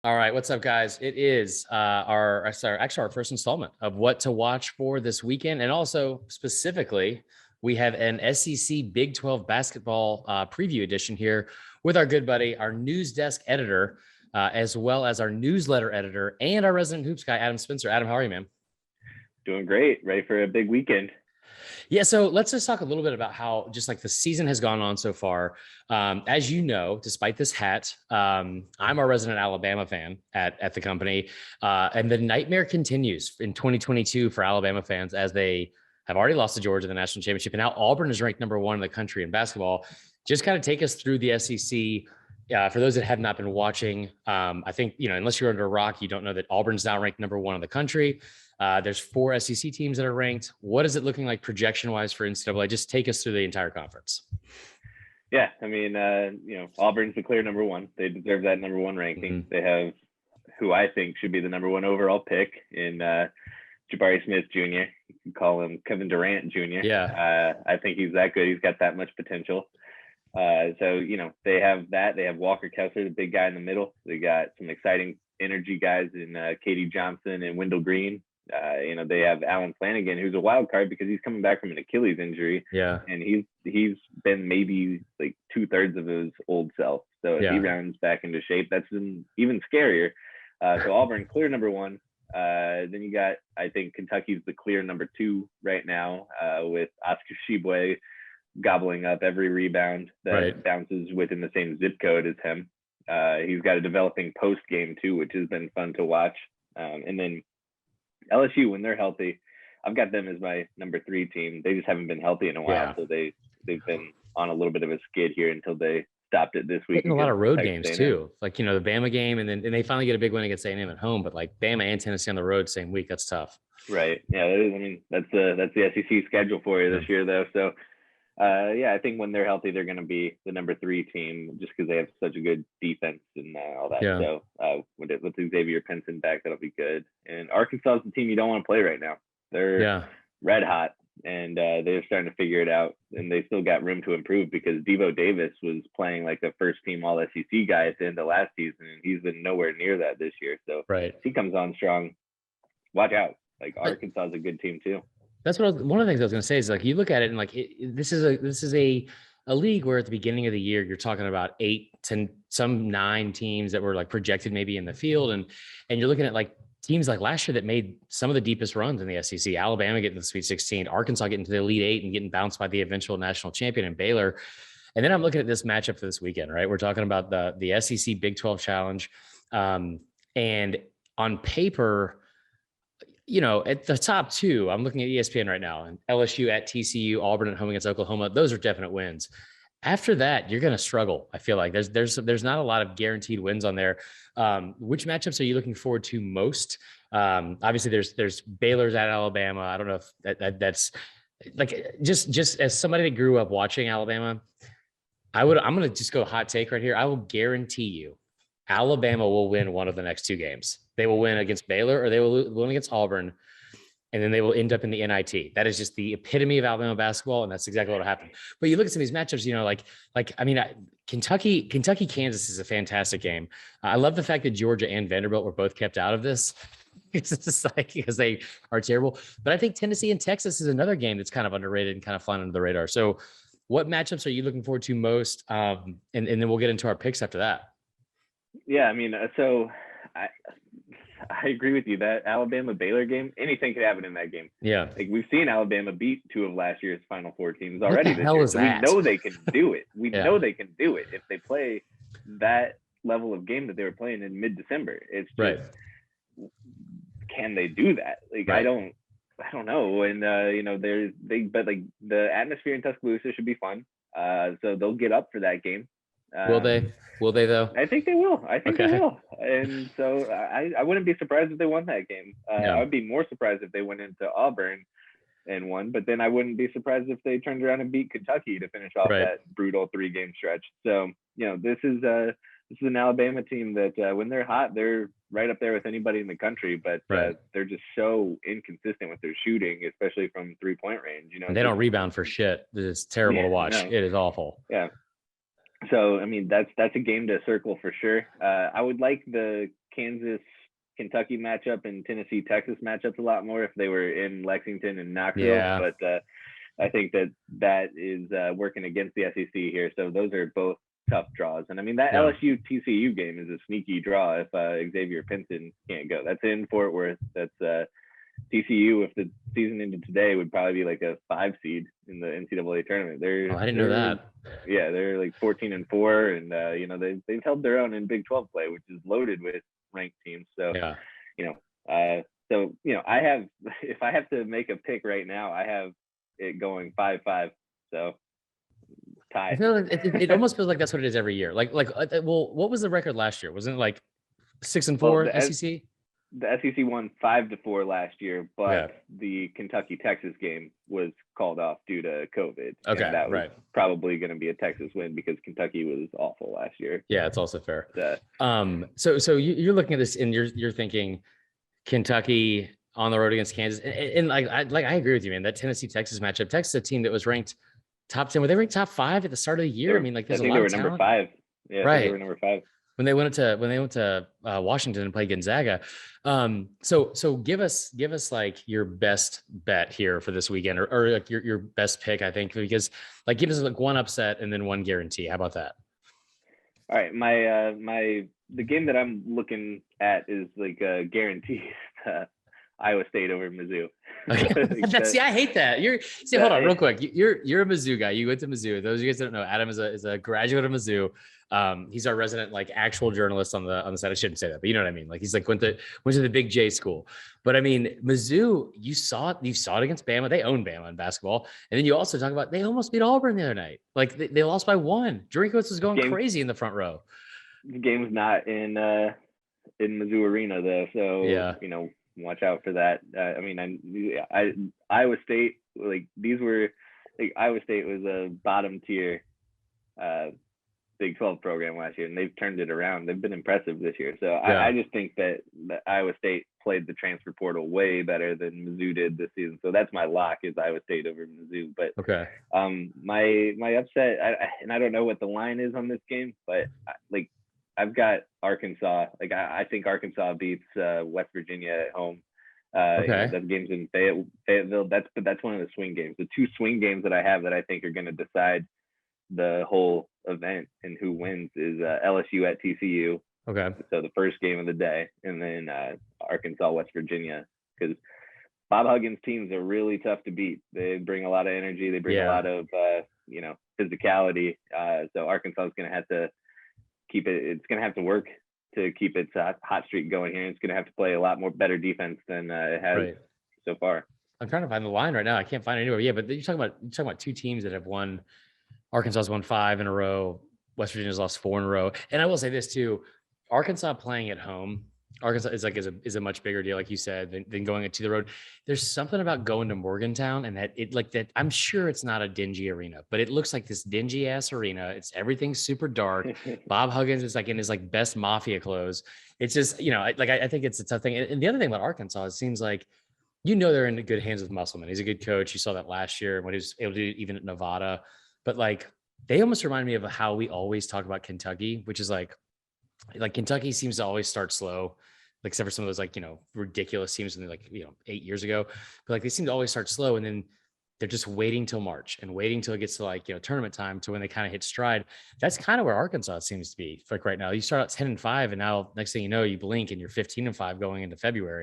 All right, what's up, guys? It is our first installment of what to watch for this weekend, and also specifically, we have an SEC Big 12 basketball preview edition here with our good buddy, our news desk editor, as well as our newsletter editor and our resident hoops guy, Adam Spencer. Adam, how are you, man? Doing great. Ready for a big weekend. Yeah, so let's just talk a little bit about how just like the season has gone on so far. As you know, despite this hat, I'm a resident Alabama fan at the company, and the nightmare continues in 2022 for Alabama fans as they have already lost to Georgia in the national championship, and now Auburn is ranked number one in the country in basketball. Just kind of take us through the SEC. For those that have not been watching, I think, unless you're under a rock, you don't know that Auburn's now ranked number one in the country. There's 4 SEC teams that are ranked. What is it looking like projection-wise for NCAA? Just take us through the entire conference. Yeah, I mean, Auburn's the clear number one. They deserve that number one ranking. They have who I think should be the number one overall pick in Jabari Smith Jr. You can call him Kevin Durant Jr. Yeah. I think he's that good. He's got that much potential. So they have that. They have Walker Kessler, the big guy in the middle. They got some exciting energy guys in Katie Johnson and Wendell Green. They have Alan Flanagan, who's a wild card because he's coming back from an Achilles injury. Yeah. And he's been maybe like 2/3 of his old self. So if he rounds back into shape, that's even scarier. So Auburn, clear number one. Then you got, I think Kentucky's the clear number 2 right now, with Oscar Tshiebwe gobbling up every rebound that bounces within the same zip code as him. He's got a developing post game too, which has been fun to watch. And then LSU, when they're healthy, I've got them as my number 3 team. They just haven't been healthy in a while, so they've been on a little bit of a skid here until they stopped it this week. Taking a lot of road games too, like the Bama game, and then they finally get a big win against A&M at home. But like Bama and Tennessee on the road same week, that's tough. Right? Yeah, that is. I mean, that's the SEC schedule for you this year, though. So, I think when they're healthy, they're going to be the number 3 team just because they have such a good defense and all that. Yeah. So with Xavier Pinson back, that'll be good. And Arkansas is the team you don't want to play right now. They're red hot, and they're starting to figure it out. And they still got room to improve because Devo Davis was playing like a first team All SEC guy at the end of last season, and he's been nowhere near that this year. So if he comes on strong, watch out. Like Arkansas is a good team too. That's one of the things I was going to say is like you look at it and like this is a league where at the beginning of the year you're talking about 8 to some 9 teams that were like projected maybe in the field, and you're looking at like teams like last year that made some of the deepest runs in the SEC. Alabama getting to the Sweet 16, Arkansas getting to the Elite 8 and getting bounced by the eventual national champion in Baylor. And then I'm looking at this matchup for this weekend, right? We're talking about the SEC Big 12 Challenge, and on paper, at the top 2, I'm looking at ESPN right now, and LSU at TCU, Auburn at home against Oklahoma. Those are definite wins. After that, you're going to struggle. I feel like there's not a lot of guaranteed wins on there. Which matchups are you looking forward to most? Obviously, there's Baylor's at Alabama. I don't know if that's like just as somebody that grew up watching Alabama, I'm going to just go hot take right here. I will guarantee you, Alabama will win one of the next 2 games. They will win against Baylor or they will win against Auburn, and then they will end up in the NIT. That is just the epitome of Alabama basketball, and that's exactly what will happen. But you look at some of these matchups, Kentucky, Kansas is a fantastic game. I love the fact that Georgia and Vanderbilt were both kept out of this. It's just like because they are terrible. But I think Tennessee and Texas is another game that's kind of underrated and kind of flying under the radar. So what matchups are you looking forward to most? And then we'll get into our picks after that. Yeah, I mean, so I agree with you that Alabama Baylor game, anything could happen in that game. Yeah. Like we've seen Alabama beat 2 of last year's Final Four teams already. What the hell is that? We know they can do it. We know they can do it if they play that level of game that they were playing in mid-December. It's just, can they do that? Like I don't know. And but like the atmosphere in Tuscaloosa should be fun. So they'll get up for that game. Will they? Will they though? I think they will. They will. And so I wouldn't be surprised if they won that game. I would be more surprised if they went into Auburn and won, but then I wouldn't be surprised if they turned around and beat Kentucky to finish off that brutal 3-game stretch. So, this is an Alabama team that when they're hot, they're right up there with anybody in the country, but they're just so inconsistent with their shooting, especially from 3-point range. And they don't rebound for shit. It's terrible to watch. No. It is awful. Yeah. So I mean, that's a game to circle for sure. I would like the Kansas Kentucky matchup and Tennessee Texas matchups a lot more if they were in Lexington and Knoxville, Yeah. but I think that is working against the SEC here. So those are both tough draws. And I mean, that LSU TCU game is a sneaky draw if Xavier Pinson can't go. That's in Fort Worth. That's TCU, if the season ended today, would probably be like a 5 seed in the NCAA tournament. I didn't know that. Yeah, they're like 14-4, and you know, they've held their own in Big 12 play, which is loaded with ranked teams. So you know, so you know, I have, if I have to make a pick right now, I have it going 5-5. So tie. I feel like it almost feels like that's what it is every year. Well, what was the record last year? Wasn't it like 6-4 SEC? The SEC won 5-4 last year, but the Kentucky Texas game was called off due to COVID. Okay, and that was probably going to be a Texas win because Kentucky was awful last year. Yeah, it's also fair. So you're looking at this and you're thinking Kentucky on the road against Kansas, and I agree with you, man. That Tennessee Texas matchup, Texas, a team that was ranked top 10. Were they ranked top 5 at the start of the year? I mean, like, there's a lot of talent. Number 5. Yeah, right. They were number 5 when they went to Washington and played Gonzaga. So give us like your best bet here for this weekend, or like your best pick, I think, because like give us like one upset and then one guarantee. How about that? All right, the game that I'm looking at is like a guarantee. Iowa State over Mizzou. See, I hate that. Hold on real quick. You're a Mizzou guy. You went to Mizzou. Those of you guys that don't know, Adam is a graduate of Mizzou. He's our resident like actual journalist on the side. I shouldn't say that, but you know what I mean. Like he's like went to the Big J school. But I mean, Mizzou, you saw it against Bama. They own Bama in basketball. And then you also talk about they almost beat Auburn the other night. Like they lost by 1. Drinkwitz was going crazy in the front row. The game's not in Mizzou Arena though, so you know, watch out for that. I mean, Iowa State, like these were, like Iowa State was a bottom tier Big 12 program last year, and they've turned it around. They've been impressive this year. So I just think that Iowa State played the transfer portal way better than Mizzou did this season. So that's my lock, is Iowa State over Mizzou. But my upset, and I don't know what the line is on this game, but like I've got Arkansas. Like I think Arkansas beats West Virginia at home. You know, that game's in Fayetteville. That's one of the swing games. The 2 swing games that I have that I think are going to decide the whole event and who wins is LSU at TCU. So the first game of the day, and then Arkansas, West Virginia, because Bob Huggins' teams are really tough to beat. They bring a lot of energy. They bring a lot of you know, physicality. So Arkansas is going to have to keep it. It's going to have to work to keep its hot streak going here. It's going to have to play a lot more better defense than it has so far. I'm trying to find the line right now. I can't find it anywhere. Yeah, but you're talking about 2 teams that have won. Arkansas's won 5 in a row. West Virginia's lost 4 in a row. And I will say this too: Arkansas playing at home, Arkansas is a much bigger deal, like you said, than going to the road. There's something about going to Morgantown, and that I'm sure it's not a dingy arena, but it looks like this dingy ass arena. It's everything's super dark. Bob Huggins is like in his like best mafia clothes. It's just, you know, I think it's a tough thing. And the other thing about Arkansas, it seems like, you know, they're in good hands with Musselman. He's a good coach. You saw that last year when he was able to do even at Nevada. But like, they almost remind me of how we always talk about Kentucky, which is like Kentucky seems to always start slow, like except for some of those like, you know, ridiculous teams in like, you know, 8 years ago. But like they seem to always start slow, and then they're just waiting till March and waiting till it gets to like, you know, tournament time to when they kind of hit stride. That's kind of where Arkansas seems to be like right now. You start out 10-5, and now next thing you know, you blink and you're 15-5 going into February.